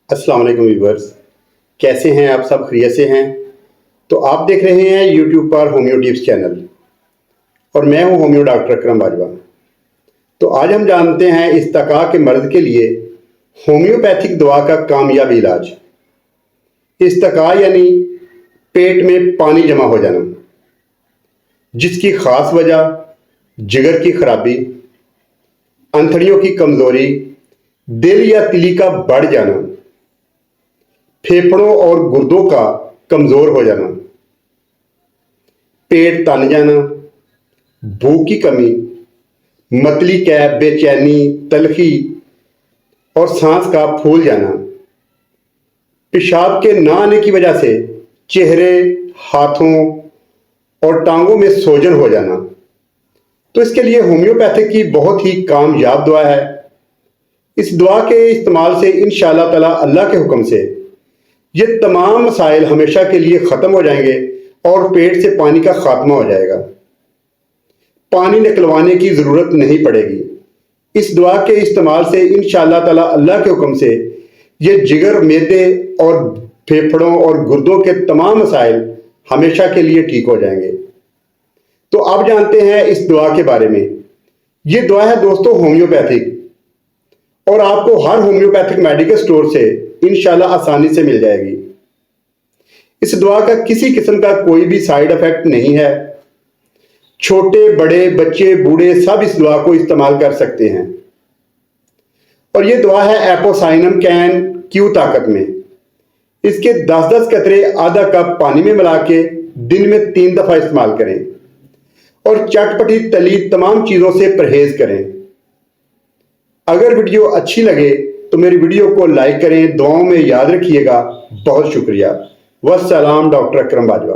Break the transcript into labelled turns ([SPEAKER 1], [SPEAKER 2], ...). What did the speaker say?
[SPEAKER 1] अस्सलाम वालेकुम व्यूअर्स, कैसे हैं आप सब? खैरियत से हैं? तो आप देख रहे हैं यूट्यूब पर होम्यो टिप्स चैनल और मैं हूं होम्यो डॉक्टर अकरम बाजवा। तो आज हम जानते हैं इस्तका के मर्द के लिए होम्योपैथिक दवा का कामयाब इलाज। इस्तका यानी पेट में पानी जमा हो जाना, जिसकी खास वजह जिगर की खराबी, अंथड़ियों की कमजोरी, दिल या तिली का बढ़ जाना, फेफड़ों और गुर्दों का कमजोर हो जाना, पेट तन जाना, भूख की कमी, मतली कैप, बेचैनी, तलखी और सांस का फूल जाना, पेशाब के ना आने की वजह से चेहरे, हाथों और टांगों में सूजन हो जाना। तो इसके लिए होम्योपैथिक की बहुत ही कामयाब दवा है। इस दवा के इस्तेमाल से इंशाअल्लाह ताला अल्लाह के हुक्म से ये तमाम मसाइल हमेशा के लिए ख़त्म हो जाएंगे और पेट से पानी का खात्मा हो जाएगा। पानी निकलवाने की ज़रूरत नहीं पड़ेगी। इस दवा के इस्तेमाल से इंशाअल्लाह ताला अल्लाह के हुक्म से ये जिगर, मैदे और फेफड़ों और गुर्दों के तमाम मसाइल हमेशा के लिए ठीक हो जाएंगे। तो आप जानते हैं इस दवा के बारे में। ये दवा है दोस्तों होम्योपैथिक और आपको हर होम्योपैथिक मेडिकल स्टोर से इंशाल्लाह आसानी से मिल जाएगी। इस दवा का किसी किस्म का कोई भी साइड इफेक्ट नहीं है। छोटे बड़े बच्चे बूढ़े सब इस दवा को इस्तेमाल कर सकते हैं। और ये दवा है एपोसाइनम कैन क्यू ताकत में। इसके 10-10 कतरे आधा कप पानी में मिला के दिन में 3 दफा इस्तेमाल करें और चटपटी तली तमाम चीजों से परहेज करें। अगर वीडियो अच्छी लगे तो मेरी वीडियो को लाइक करें, दुआओं में याद रखिएगा। बहुत शुक्रिया। वस्सलाम, डॉक्टर अकरम बाजवा।